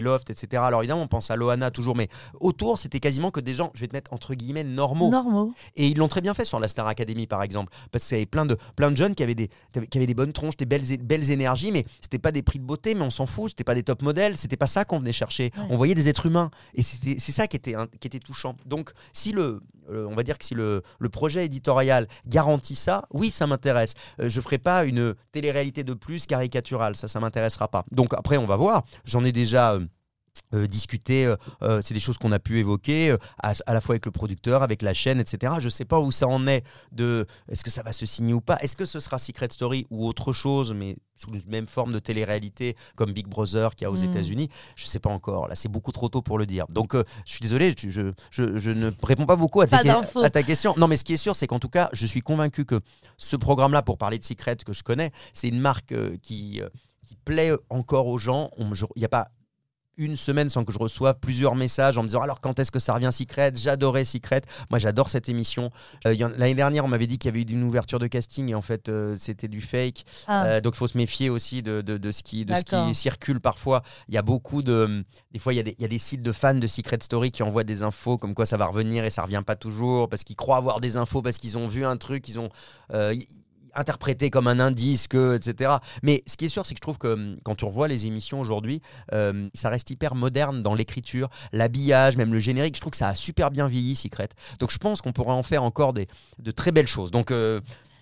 Loft, etc. Alors évidemment, on pense à Loana toujours, mais autour, c'était quasiment que des gens, je vais te mettre entre guillemets, normaux. Et ils l'ont très bien fait sur la Star Academy, par exemple, parce qu'il y avait plein de jeunes qui avaient des bonnes tronches, des belles énergies, mais c'était pas des prix de beauté, mais on s'en fout, c'était pas des top modèles, c'était pas ça qu'on venait chercher. Ouais. On voyait des êtres humains, et c'est ça qui était touchant. Donc, si on va dire que si le projet éditorial garantit ça, oui, ça m'intéresse. Je ferai pas une télé-réalité de plus caricaturale, ça m'intéressera pas. Donc après, on va voir. J'en ai déjà discuter, c'est des choses qu'on a pu évoquer à la fois avec le producteur, avec la chaîne, etc. Je sais pas où ça en est, est-ce que ça va se signer ou pas, est-ce que ce sera Secret Story ou autre chose, mais sous une même forme de télé-réalité comme Big Brother qu'il y a aux États-Unis, je sais pas encore, là c'est beaucoup trop tôt pour le dire. Donc je suis désolé, je ne réponds pas beaucoup à ta question. Non, mais ce qui est sûr, c'est qu'en tout cas, je suis convaincu que ce programme-là, pour parler de Secret que je connais, c'est une marque qui plaît encore aux gens. Il n'y a pas une semaine sans que je reçoive plusieurs messages en me disant alors quand est-ce que ça revient Secret. J'adorais Secret, moi j'adore cette émission. L'année dernière on m'avait dit qu'il y avait eu une ouverture de casting et en fait c'était du fake. Donc il faut se méfier aussi de ce qui circule parfois. Il y a beaucoup des fois il y a des sites de fans de Secret Story qui envoient des infos comme quoi ça va revenir et ça revient pas toujours parce qu'ils croient avoir des infos parce qu'ils ont vu un truc, ils ont interprété comme un indice, etc. Mais ce qui est sûr, c'est que je trouve que quand tu revois les émissions aujourd'hui, ça reste hyper moderne dans l'écriture, l'habillage, même le générique. Je trouve que ça a super bien vieilli, Secret. Donc je pense qu'on pourrait en faire encore de très belles choses. Donc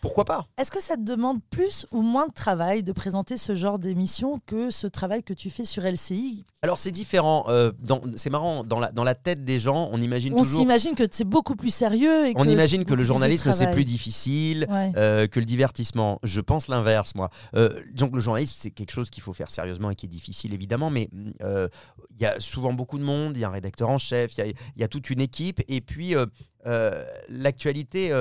pourquoi pas ? Est-ce que ça te demande plus ou moins de travail de présenter ce genre d'émission que ce travail que tu fais sur LCI ? Alors c'est différent. C'est marrant, dans la tête des gens, on s'imagine que c'est beaucoup plus sérieux. On imagine que le journalisme c'est plus difficile que le divertissement. Je pense l'inverse, moi. Donc le journalisme c'est quelque chose qu'il faut faire sérieusement et qui est difficile évidemment, mais il y a souvent beaucoup de monde, il y a un rédacteur en chef, il y a toute une équipe, et puis l'actualité...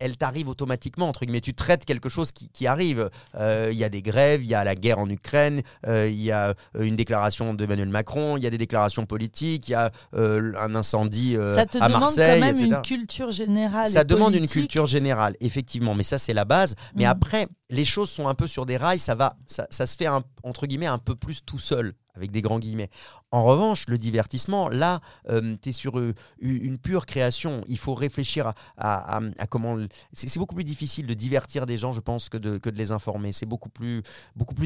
elle t'arrive automatiquement, entre guillemets. Tu traites quelque chose qui arrive. Il y a des grèves, il y a la guerre en Ukraine, il y a une déclaration d'Emmanuel Macron, il y a des déclarations politiques, il y a un incendie à Marseille, ça te demande quand même une culture générale. Ça demande une culture générale, effectivement, mais ça c'est la base. Mais après, les choses sont un peu sur des rails, ça se fait entre guillemets un peu plus tout seul, avec des grands guillemets. En revanche, le divertissement, là, tu es sur une pure création. Il faut réfléchir à comment... C'est beaucoup plus difficile de divertir des gens, je pense, que de les informer. C'est beaucoup plus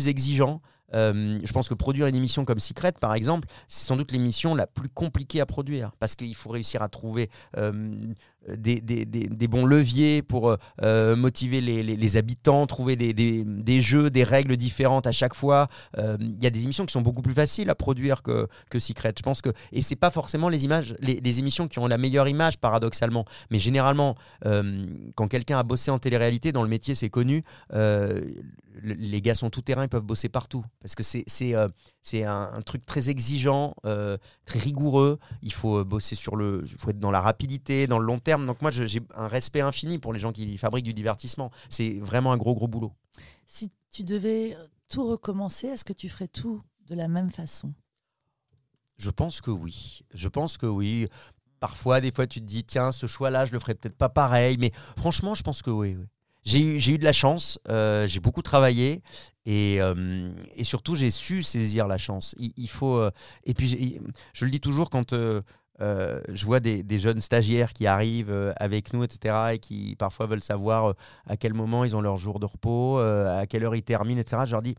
exigeant. Je pense que produire une émission comme Secret, par exemple, c'est sans doute l'émission la plus compliquée à produire parce qu'il faut réussir à trouver des bons leviers pour motiver les habitants, trouver des jeux, des règles différentes à chaque fois. Il y a des émissions qui sont beaucoup plus faciles à produire que Secret. Je pense que, et c'est pas forcément les émissions qui ont la meilleure image, paradoxalement. Mais généralement, quand quelqu'un a bossé en télé-réalité, dans le métier, c'est connu. Les gars sont tout terrain, ils peuvent bosser partout parce que c'est un truc très exigeant, très rigoureux. Il faut bosser il faut être dans la rapidité, dans le long terme. Donc moi, j'ai un respect infini pour les gens qui fabriquent du divertissement. C'est vraiment un gros boulot. Si tu devais tout recommencer, est-ce que tu ferais tout de la même façon ? Je pense que oui. Parfois, des fois, tu te dis, tiens, ce choix-là, je le ferais peut-être pas pareil. Mais franchement, je pense que oui. J'ai eu de la chance, j'ai beaucoup travaillé et surtout j'ai su saisir la chance. Il faut et puis je le dis toujours quand je vois des jeunes stagiaires qui arrivent avec nous, etc. et qui parfois veulent savoir à quel moment ils ont leur jour de repos, à quelle heure ils terminent, etc. Je leur dis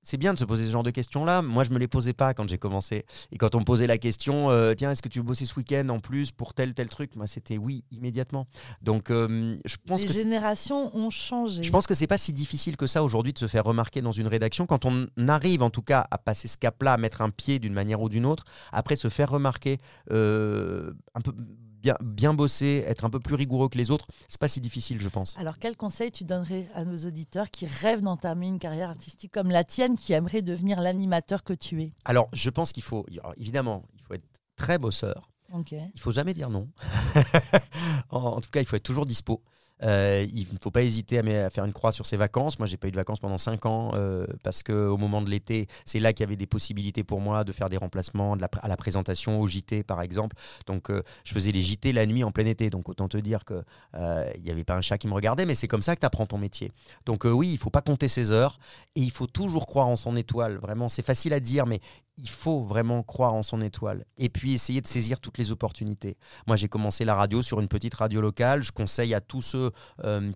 c'est bien de se poser ce genre de questions-là. Moi, je ne me les posais pas quand j'ai commencé. Et quand on me posait la question, tiens, est-ce que tu veux bosser ce week-end en plus pour tel truc ? Moi, c'était oui, immédiatement. Donc, je pense les générations ont changé. Je pense que c'est pas si difficile que ça aujourd'hui de se faire remarquer dans une rédaction. Quand on arrive, en tout cas, à passer ce cap-là, à mettre un pied d'une manière ou d'une autre, après se faire remarquer un peu... Bien bosser, être un peu plus rigoureux que les autres, c'est pas si difficile, je pense. Alors, quel conseil tu donnerais à nos auditeurs qui rêvent d'entamer une carrière artistique comme la tienne, qui aimeraient devenir l'animateur que tu es ? Alors, je pense qu'il faut, évidemment, il faut être très bosseur. Okay. Il faut jamais dire non. En tout cas, il faut être toujours dispo. Il ne faut pas hésiter à faire une croix sur ses vacances. Moi, j'ai pas eu de vacances pendant 5 ans parce qu'au moment de l'été, c'est là qu'il y avait des possibilités pour moi de faire des remplacements à la présentation, au JT par exemple. Donc, je faisais les JT la nuit en plein été. Donc, autant te dire qu'il n'y avait pas un chat qui me regardait, mais c'est comme ça que tu apprends ton métier. Donc, oui, il ne faut pas compter ses heures et il faut toujours croire en son étoile. Vraiment, c'est facile à dire, mais il faut vraiment croire en son étoile et puis essayer de saisir toutes les opportunités. Moi, j'ai commencé la radio sur une petite radio locale. Je conseille à tous ceux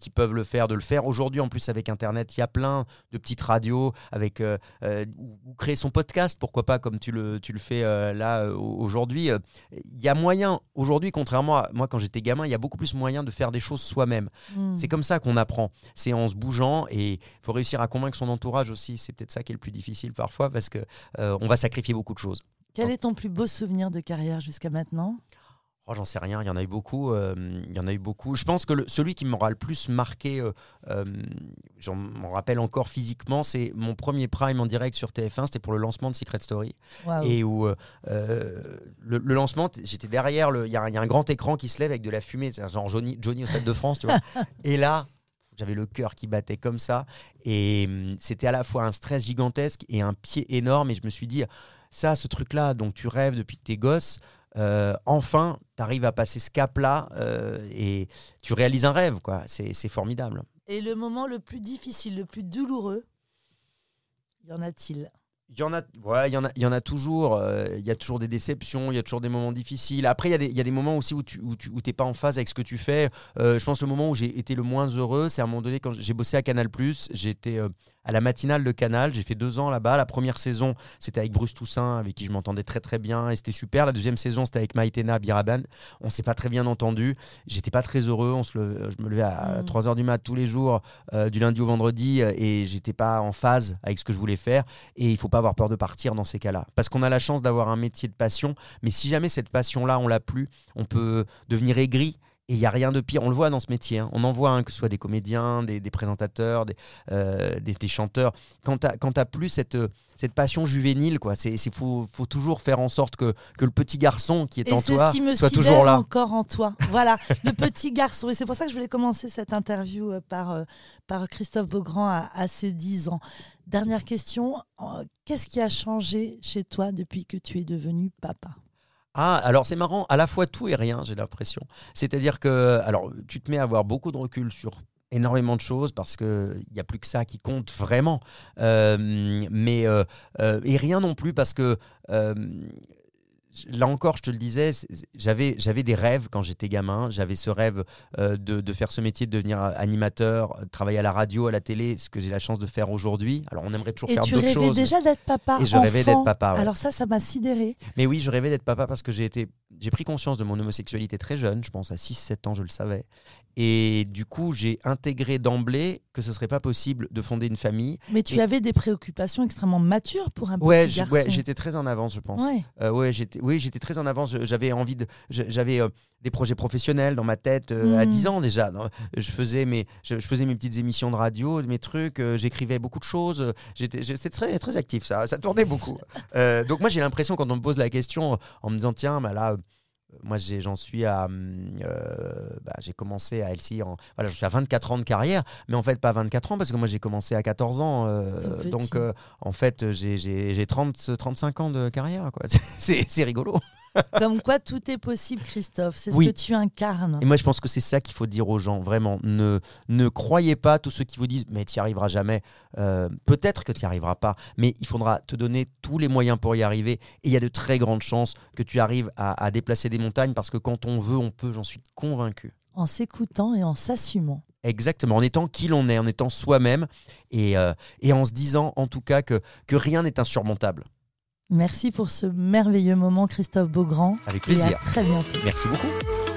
qui peuvent le faire de le faire. Aujourd'hui, en plus, avec Internet, il y a plein de petites radios avec ou créer son podcast, pourquoi pas, comme tu le fais là aujourd'hui. Il y a moyen, aujourd'hui, contrairement à moi quand j'étais gamin, il y a beaucoup plus moyen de faire des choses soi-même. C'est comme ça qu'on apprend. C'est en se bougeant et il faut réussir à convaincre son entourage aussi. C'est peut-être ça qui est le plus difficile parfois parce que on va sacrifier beaucoup de choses. Quel est ton plus beau souvenir de carrière jusqu'à maintenant ? Oh, j'en sais rien, il y en a eu beaucoup. Je pense que celui qui m'aura le plus marqué, j'en m'en rappelle encore physiquement, c'est mon premier prime en direct sur TF1, c'était pour le lancement de Secret Story. Wow. Et où le lancement, j'étais derrière, il y a un grand écran qui se lève avec de la fumée, genre Johnny au Stade de France, tu vois. Et là, j'avais le cœur qui battait comme ça. Et c'était à la fois un stress gigantesque et un pied énorme. Et je me suis dit, ça, ce truc-là, donc tu rêves depuis que t'es gosse, enfin, tu arrives à passer ce cap-là et tu réalises un rêve, quoi. C'est formidable. Et le moment le plus difficile, le plus douloureux, y en a-t-il ? Il y en a toujours. Il y a toujours des déceptions, il y a toujours des moments difficiles. Après, il y a des moments aussi où t'es pas en phase avec ce que tu fais. Je pense que le moment où j'ai été le moins heureux, c'est à un moment donné quand j'ai bossé à Canal+. J'étais à la matinale de Canal. J'ai fait 2 ans là-bas. La première saison, c'était avec Bruce Toussaint, avec qui je m'entendais très très bien et c'était super. La deuxième saison, c'était avec Maïtena Biraban. On s'est pas très bien entendu. J'étais pas très heureux. Je me levais à 3h du mat tous les jours, du lundi au vendredi, et j'étais pas en phase avec ce que je voulais faire. Et il faut pas avoir peur de partir dans ces cas-là. Parce qu'on a la chance d'avoir un métier de passion. Mais si jamais cette passion-là, on l'a plus, on peut devenir aigri. Et il n'y a rien de pire, on le voit dans ce métier, hein. On en voit, que ce soit des comédiens, des présentateurs, des chanteurs. Quand tu n'as plus cette passion juvénile, quoi, faut toujours faire en sorte que le petit garçon qui est en toi soit toujours là. Encore en toi. Voilà, le petit garçon. Et c'est pour ça que je voulais commencer cette interview par Christophe Beaugrand à ses 10 ans. Dernière question, qu'est-ce qui a changé chez toi depuis que tu es devenu papa ? Ah, alors c'est marrant, à la fois tout et rien, j'ai l'impression. C'est-à-dire que, alors, tu te mets à avoir beaucoup de recul sur énormément de choses parce qu'il n'y a plus que ça qui compte vraiment. Et rien non plus parce que là encore, je te le disais, j'avais des rêves quand j'étais gamin. J'avais ce rêve de faire ce métier, de devenir animateur, de travailler à la radio, à la télé, ce que j'ai la chance de faire aujourd'hui. Alors, on aimerait toujours faire d'autres choses. Et tu rêvais déjà d'être papa, et je rêvais d'être papa, ouais. Alors ça m'a sidéré. Mais oui, je rêvais d'être papa parce que j'ai pris conscience de mon homosexualité très jeune. Je pense à 6-7 ans, je le savais. Et du coup, j'ai intégré d'emblée que ce ne serait pas possible de fonder une famille. Mais tu avais des préoccupations extrêmement matures pour un petit garçon. Ouais, j'étais très en avance, je pense. Ouais. J'étais très en avance. J'avais j'avais des projets professionnels dans ma tête à 10 ans déjà. Je faisais mes petites émissions de radio, mes trucs. J'écrivais beaucoup de choses. C'était très, très actif, ça tournait beaucoup. Donc moi, j'ai l'impression, quand on me pose la question en me disant, tiens, bah là... Moi, j'en suis à... j'ai commencé à LCI, je suis à 24 ans de carrière, mais en fait, pas 24 ans, parce que moi, j'ai commencé à 14 ans. Donc, en fait, j'ai 35 ans de carrière, quoi. C'est rigolo. Comme quoi, tout est possible, Christophe. C'est Oui. Ce que tu incarnes. Et moi, je pense que c'est ça qu'il faut dire aux gens, vraiment. Ne croyez pas tous ceux qui vous disent « mais tu n'y arriveras jamais ». Peut-être que tu n'y arriveras pas, mais il faudra te donner tous les moyens pour y arriver. Et il y a de très grandes chances que tu arrives à déplacer des montagnes, parce que quand on veut, on peut, j'en suis convaincu. En s'écoutant et en s'assumant. Exactement, en étant qui l'on est, en étant soi-même, et en se disant en tout cas que rien n'est insurmontable. Merci pour ce merveilleux moment, Christophe Beaugrand. Avec plaisir. Et à très bientôt. Merci beaucoup.